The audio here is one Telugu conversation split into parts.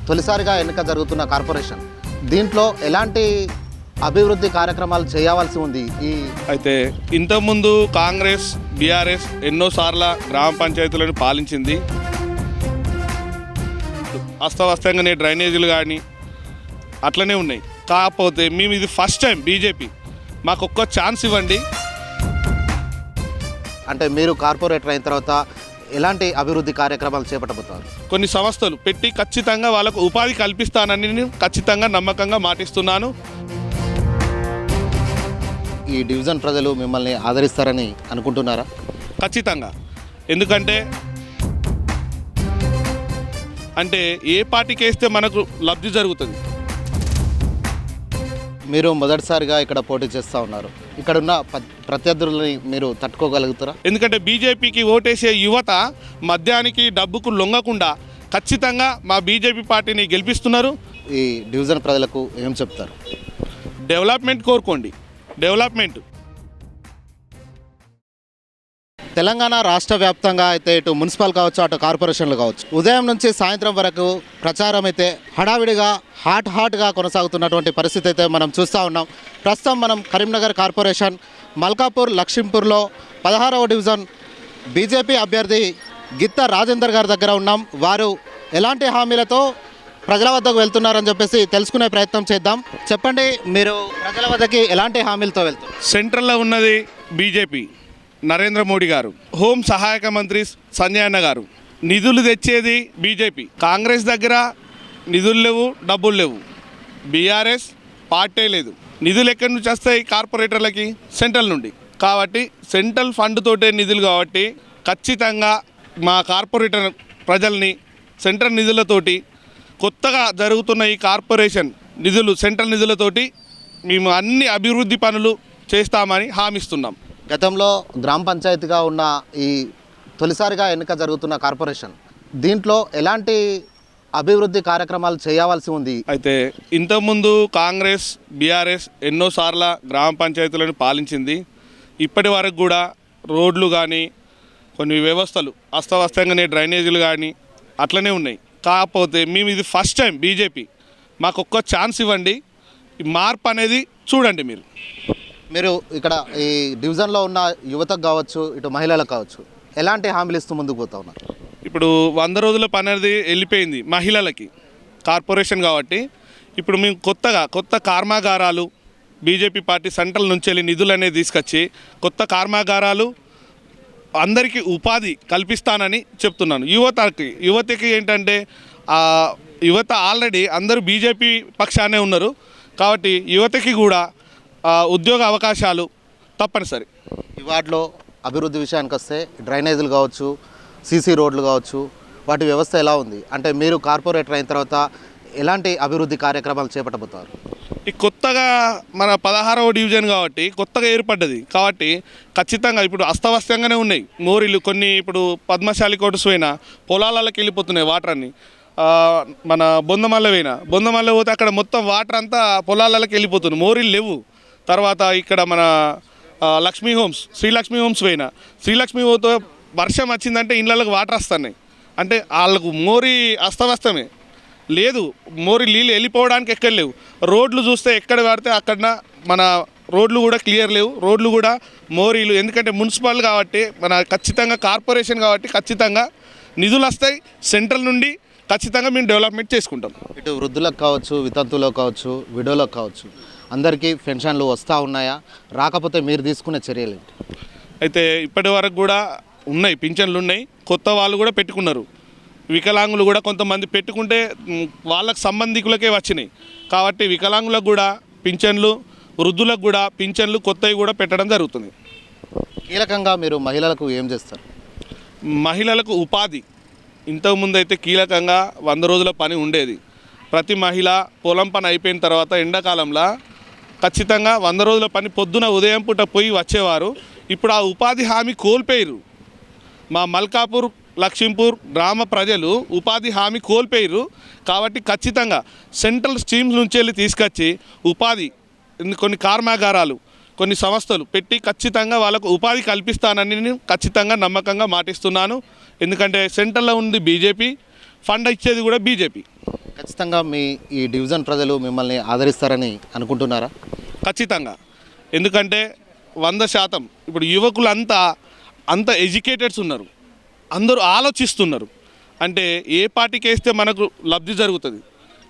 తొలిసారిగా ఎన్నిక జరుగుతున్న కార్పొరేషన్, దీంట్లో ఎలాంటి అభివృద్ధి కార్యక్రమాలు చేయవలసి ఉంది? అయితే ఇంతకుముందు కాంగ్రెస్ బీఆర్ఎస్ ఎన్నోసార్లు గ్రామ పంచాయతీలను పాలించింది. అస్తవ్యస్తంగానే డ్రైనేజీలు కానీ అట్లనే ఉన్నాయి. కాకపోతే మేము ఇది ఫస్ట్ టైం బీజేపీ, మాకు ఒక్క ఛాన్స్ ఇవ్వండి. అంటే మీరు కార్పొరేటర్ అయిన తర్వాత ఎలాంటి అభివృద్ధి కార్యక్రమాలు చేపట్టబోతారు? కొన్ని సంస్థలు పెట్టి ఖచ్చితంగా వాళ్ళకు ఉపాధి కల్పిస్తానని నేను ఖచ్చితంగా నమ్మకంగా మాటిస్తున్నాను. ఈ డివిజన్ ప్రజలు మిమ్మల్ని ఆదరిస్తారని అనుకుంటున్నారా? ఖచ్చితంగా. ఎందుకంటే ఏ పార్టీకి వేస్తే మనకు లబ్ధి జరుగుతుంది. మీరు మొదటిసారిగా ఇక్కడ పోటీ చేస్తూ ఉన్నారు. ఇక్కడున్న ప్రత్యర్థులని మీరు తట్టుకోగలుగుతారా? ఎందుకంటే బీజేపీకి ఓటేసే యువత మద్యానికి డబ్బుకు లొంగకుండా ఖచ్చితంగా మా బీజేపీ పార్టీని గెలిపిస్తున్నారు. ఈ డివిజన్ ప్రజలకు ఏం చెప్తారు? డెవలప్మెంట్ కోరుకోండి, డెవలప్మెంట్. తెలంగాణ రాష్ట్ర వ్యాప్తంగా అయితే ఇటు మున్సిపల్ కావచ్చు, అటు కార్పొరేషన్లు కావచ్చు, ఉదయం నుంచి సాయంత్రం వరకు ప్రచారం అయితే హడావిడిగా హాట్గా కొనసాగుతున్నటువంటి పరిస్థితి అయితే మనం చూస్తూ ఉన్నాం. ప్రస్తుతం మనం కరీంనగర్ కార్పొరేషన్ మల్కాపూర్ లక్ష్మీపూర్లో 16వ డివిజన్ బీజేపీ అభ్యర్థి గిత్త రాజేందర్ గారి దగ్గర ఉన్నాం. వారు ఎలాంటి హామీలతో ప్రజల వద్దకు వెళ్తున్నారని చెప్పేసి తెలుసుకునే ప్రయత్నం చేద్దాం. చెప్పండి, మీరు ప్రజల వద్దకి ఎలాంటి హామీలతో వెళ్తారు? సెంట్రల్లో ఉన్నది బీజేపీ, నరేంద్ర మోడీ గారు. హోం సహాయక మంత్రి సంజయ్ అన్న గారు. నిధులు తెచ్చేది బీజేపీ. కాంగ్రెస్ దగ్గర నిధులు లేవు, డబ్బులు లేవు. బీఆర్ఎస్ పార్టీ లేదు. నిధులు ఎక్కడి నుంచి వస్తాయి? కార్పొరేటర్లకి సెంట్రల్ నుండి. కాబట్టి సెంట్రల్ ఫండ్ తోటే నిధులు. కాబట్టి ఖచ్చితంగా మా కార్పొరేటర్ ప్రజల్ని సెంట్రల్ నిధులతోటి, కొత్తగా జరుగుతున్న ఈ కార్పొరేషన్ నిధులు, సెంట్రల్ నిధులతోటి మేము అన్ని అభివృద్ధి పనులు చేస్తామని హామీస్తున్నాం. గతంలో గ్రామ పంచాయతీగా ఉన్న ఈ తొలిసారిగా ఎన్నిక జరుగుతున్న కార్పొరేషన్, దీంట్లో ఎలాంటి అభివృద్ధి కార్యక్రమాలు చేయవలసి ఉంది? అయితే ఇంతకుముందు కాంగ్రెస్ బీఆర్ఎస్ ఎన్నోసార్లు గ్రామ పంచాయతీలను పాలించింది. ఇప్పటి వరకు కూడా రోడ్లు కానీ కొన్ని వ్యవస్థలు అస్తవ్యస్తంగానే డ్రైనేజీలు కానీ అట్లనే ఉన్నాయి. కాకపోతే మేము ఇది ఫస్ట్ టైం బీజేపీ, మాకు ఒక్క ఛాన్స్ ఇవ్వండి. ఈ మార్పు అనేది చూడండి. మీరు ఇక్కడ ఈ డివిజన్లో ఉన్న యువతకు కావచ్చు, ఇటు మహిళలకు కావచ్చు, ఎలాంటి హామీలు ఇస్తూ ముందుకు పోతా ఉన్నారు? ఇప్పుడు 100 రోజుల పని అనేది వెళ్ళిపోయింది మహిళలకి కార్పొరేషన్. కాబట్టి ఇప్పుడు మేము కొత్త కర్మాగారాలు, బీజేపీ పార్టీ సెంట్రల్ నుంచి వెళ్ళి నిధులు అనేది తీసుకొచ్చి కొత్త కర్మాగారాలు, అందరికీ ఉపాధి కల్పిస్తానని చెప్తున్నాను. యువతకి ఏంటంటే యువత ఆల్రెడీ అందరూ బీజేపీ పక్షానే ఉన్నారు. కాబట్టి యువతకి కూడా ఉద్యోగ అవకాశాలు తప్పనిసరి. ఈ వార్డులో అభివృద్ధి విషయానికి వస్తే డ్రైనేజీలు కావచ్చు, సీసీ రోడ్లు కావచ్చు, వాటి వ్యవస్థ ఎలా ఉంది? అంటే మీరు కార్పొరేటర్ అయిన తర్వాత ఎలాంటి అభివృద్ధి కార్యక్రమాలు చేపట్టబోతారు? ఈ కొత్తగా మన 16వ డివిజన్ కాబట్టి కొత్తగా ఏర్పడ్డది. కాబట్టి ఖచ్చితంగా ఇప్పుడు అస్తవ్యస్తంగానే ఉన్నాయి మోరీలు. కొన్ని ఇప్పుడు పద్మశాలి కోటస్ పోయినా పొలాలకి వెళ్ళిపోతున్నాయి వాటర్ అన్ని. మన బొందమల్ల పోతే అక్కడ మొత్తం వాటర్ అంతా పొలాలకి వెళ్ళిపోతుంది, మోరీలు లేవు. తర్వాత ఇక్కడ మన శ్రీలక్ష్మీ హోమ్స్ పోయినా, శ్రీలక్ష్మీ పోతే వర్షం వచ్చిందంటే ఇళ్ళకి వాటర్ వస్తున్నాయి. అంటే వాళ్ళకు మోరీ అస్తవ్యస్తమే లేదు, మోరీ నీళ్ళు వెళ్ళిపోవడానికి ఎక్కడ లేవు. రోడ్లు చూస్తే ఎక్కడ పడితే అక్కడ మన రోడ్లు కూడా క్లియర్ లేవు. రోడ్లు కూడా మోరీలు. ఎందుకంటే మున్సిపల్ కాబట్టి, మన ఖచ్చితంగా కార్పొరేషన్ కాబట్టి ఖచ్చితంగా నిధులు వస్తాయి సెంట్రల్ నుండి. ఖచ్చితంగా మేము డెవలప్మెంట్ చేసుకుంటాం. ఇటు వృద్ధులకు కావచ్చు, వితంతువులకు కావచ్చు, విడోలకు కావచ్చు, అందరికీ పెన్షన్లు వస్తూ ఉన్నాయా? రాకపోతే మీరు తీసుకునే చర్యలు ఏంటి? అయితే ఇప్పటి వరకు కూడా ఉన్నాయి, పింఛన్లు ఉన్నాయి. కొత్త వాళ్ళు కూడా పెట్టుకున్నారు. వికలాంగులు కూడా కొంతమంది పెట్టుకుంటే వాళ్ళకు సంబంధికులకే వచ్చినాయి. కాబట్టి వికలాంగులకు కూడా పింఛన్లు, వృద్ధులకు కూడా పింఛన్లు కొత్తవి కూడా పెట్టడం జరుగుతుంది. కీలకంగా మీరు మహిళలకు ఏం చేస్తారు? మహిళలకు ఉపాధి. ఇంతకుముందు అయితే కీలకంగా 100 రోజుల పని ఉండేది. ప్రతి మహిళ పొలం పని అయిపోయిన తర్వాత ఎండాకాలంలో ఖచ్చితంగా 100 రోజుల పని పొద్దున ఉదయం పూట పోయి వచ్చేవారు. ఇప్పుడు ఆ ఉపాధి హామీ కోల్పోయారు. మా మల్కాపూర్ లక్ష్మీపూర్ గ్రామ ప్రజలు ఉపాధి హామీ కోల్పోయారు. కాబట్టి ఖచ్చితంగా సెంట్రల్ స్కీమ్స్ నుంచి వెళ్ళి తీసుకొచ్చి ఉపాధి, కొన్ని కర్మాగారాలు, కొన్ని సంస్థలు పెట్టి ఖచ్చితంగా వాళ్ళకు ఉపాధి కల్పిస్తానని నేను ఖచ్చితంగా నమ్మకంగా మాటిస్తున్నాను. ఎందుకంటే సెంట్రల్లో ఉంది బీజేపీ, ఫండ్ ఇచ్చేది కూడా బీజేపీ. ఖచ్చితంగా మీ ఈ డివిజన్ ప్రజలు మిమ్మల్ని ఆదరిస్తారని అనుకుంటున్నారా? ఖచ్చితంగా. ఎందుకంటే 100% ఇప్పుడు యువకులు అంత ఎడ్యుకేటెడ్స్ ఉన్నారు, అందరూ ఆలోచిస్తున్నారు. అంటే ఏ పార్టీకి వేస్తే మనకు లబ్ధి జరుగుతుంది.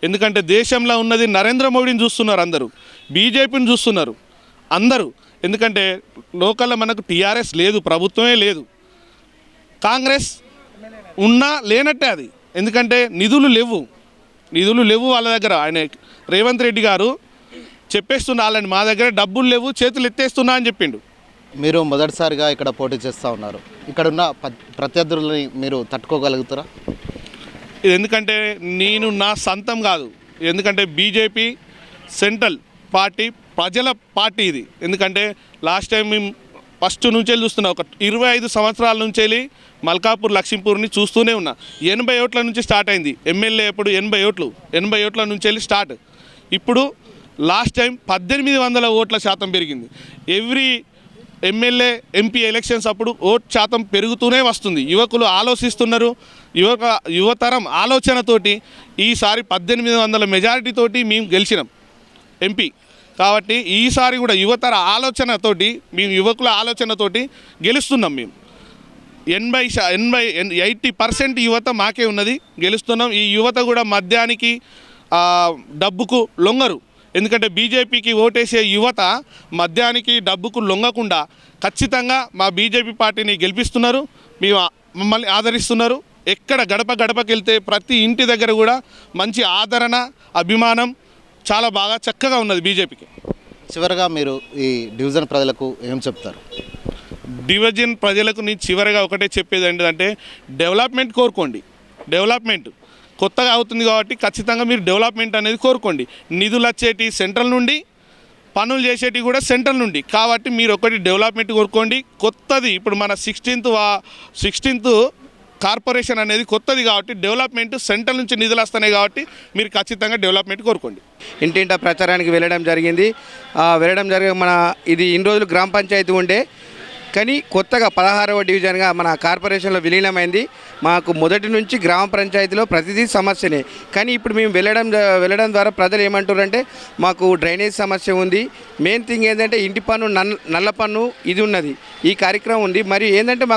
ఎందుకంటే దేశంలో ఉన్నది నరేంద్ర మోడీని చూస్తున్నారు, అందరూ బీజేపీని చూస్తున్నారు అందరూ. ఎందుకంటే లోకల్లో మనకు టీఆర్ఎస్ లేదు, ప్రభుత్వమే లేదు. కాంగ్రెస్ ఉన్నా లేనట్టే అది. ఎందుకంటే నిధులు లేవు వాళ్ళ దగ్గర. ఆయన రేవంత్ రెడ్డి గారు చెప్పేస్తున్నా వాళ్ళని, మా దగ్గర డబ్బులు లేవు, చేతులు ఎత్తేస్తున్నా అని చెప్పిండు. మీరు మొదటిసారిగా ఇక్కడ పోటీ చేస్తూ ఉన్నారు. ఇక్కడున్న ప్రత్యర్థులని మీరు తట్టుకోగలుగుతారా? ఇది ఎందుకంటే నేను నా సొంతం కాదు. ఎందుకంటే బీజేపీ సెంట్రల్ పార్టీ, ప్రజల పార్టీ ఇది. ఎందుకంటే లాస్ట్ టైం మేము ఫస్ట్ నుంచి చూస్తున్నా, ఒక 25 సంవత్సరాల నుంచి మల్కాపూర్ లక్ష్మీపూర్ని చూస్తూనే ఉన్నా. 80 ఓట్ల నుంచి స్టార్ట్ అయింది ఎమ్మెల్యే. ఎప్పుడు 80 ఓట్ల నుంచి స్టార్ట్. ఇప్పుడు లాస్ట్ టైం 1800 ఓట్ల శాతం పెరిగింది. ఎవ్రీ ఎమ్మెల్యే ఎంపీ ఎలక్షన్స్ అప్పుడు ఓట్ శాతం పెరుగుతూనే వస్తుంది. యువకులు ఆలోచిస్తున్నారు. యువతరం ఆలోచనతోటి ఈసారి 1800 మెజారిటీతోటి మేము గెలిచినాం ఎంపీ. కాబట్టి ఈసారి కూడా యువతర ఆలోచనతోటి, మేము యువకుల ఆలోచనతోటి గెలుస్తున్నాం. మేము 80% యువత మాకే ఉన్నది, గెలుస్తున్నాం. ఈ యువత కూడా మద్యానికి డబ్బుకు లొంగరు. ఎందుకంటే బీజేపీకి ఓటేసే యువత మద్యానికి డబ్బుకు లొంగకుండా ఖచ్చితంగా మా బీజేపీ పార్టీని గెలిపిస్తున్నారు. మమ్మల్ని ఆదరిస్తున్నారు. ఎక్కడ గడపకి వెళ్తే ప్రతి ఇంటి దగ్గర కూడా మంచి ఆదరణ, అభిమానం చాలా బాగా చక్కగా ఉన్నది బీజేపీకి. చివరగా మీరు ఈ డివిజన్ ప్రజలకు ఏం చెప్తారు? డివిజన్ ప్రజలకు నేను చివరిగా ఒకటే చెప్పేది ఏంటంటే, డెవలప్మెంట్ కోరుకోండి. డెవలప్మెంట్ కొత్తగా అవుతుంది కాబట్టి ఖచ్చితంగా మీరు డెవలప్మెంట్ అనేది కోరుకోండి. నిధులు వచ్చేటి సెంట్రల్ నుండి, పనులు చేసేటి కూడా సెంట్రల్ నుండి. కాబట్టి మీరు ఒకటి డెవలప్మెంట్ కోరుకోండి. కొత్తది ఇప్పుడు మన 16th కార్పొరేషన్ అనేది కొత్తది కాబట్టి డెవలప్మెంట్ సెంట్రల్ నుంచి నిధులు వస్తున్నాయి కాబట్టి మీరు ఖచ్చితంగా డెవలప్మెంట్ కోరుకోండి. ఇంటింటా ప్రచారానికి వెళ్ళడం జరిగింది. మన ఇది ఇన్ని రోజులు గ్రామ పంచాయతీ ఉండే, కానీ కొత్తగా 16వ డివిజన్గా మన కార్పొరేషన్లో విలీనమైంది. మాకు మొదటి నుంచి గ్రామ పంచాయతీలో ప్రతిదీ సమస్యనే. కానీ ఇప్పుడు మేము వెళ్ళడం ద్వారా ప్రజలు ఏమంటారంటే, మాకు డ్రైనేజ్ సమస్య ఉంది, మెయిన్ థింగ్ ఏంటంటే ఇంటి పన్ను, నల్ల పన్ను ఇది ఉన్నది, ఈ కార్యక్రమం ఉంది. మరియు ఏంటంటే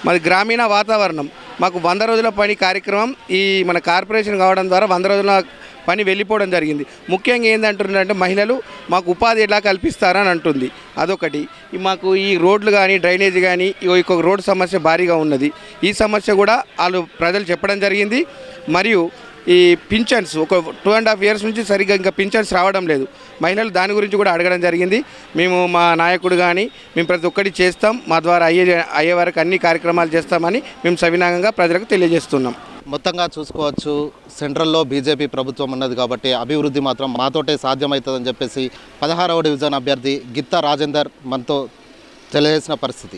మాది గ్రామీణ వాతావరణం, మాకు 100 రోజుల పని కార్యక్రమం ఈ మన కార్పొరేషన్ కావడం ద్వారా 100 రోజుల పని వెళ్ళిపోవడం జరిగింది. ముఖ్యంగా ఏంటంటున్నారంటే మహిళలు మాకు ఉపాధి ఎలా కల్పిస్తారని అంటుంది. అదొకటి. మాకు ఈ రోడ్లు కానీ డ్రైనేజ్ కానీ ఇంకొక రోడ్డు సమస్య భారీగా ఉన్నది. ఈ సమస్య కూడా వాళ్ళు ప్రజలు చెప్పడం జరిగింది. మరియు ఈ పింఛన్స్ ఒక 2.5 years నుంచి సరిగ్గా ఇంకా పింఛన్స్ రావడం లేదు. మహిళలు దాని గురించి కూడా అడగడం జరిగింది. మేము మా నాయకుడు కానీ మేము ప్రతి ఒక్కటి చేస్తాం, మా ద్వారా అయ్యే వరకు అన్ని కార్యక్రమాలు చేస్తామని మేము సవినయంగా ప్రజలకు తెలియజేస్తున్నాం. మొత్తంగా చూసుకోవచ్చు, సెంట్రల్లో బీజేపీ ప్రభుత్వం ఉన్నది కాబట్టి అభివృద్ధి మాత్రం మాతోటే సాధ్యమవుతుందని చెప్పేసి 16వ డివిజన్ అభ్యర్థి గిత్తా రాజేందర్ మనతో తెలియజేసిన పరిస్థితి.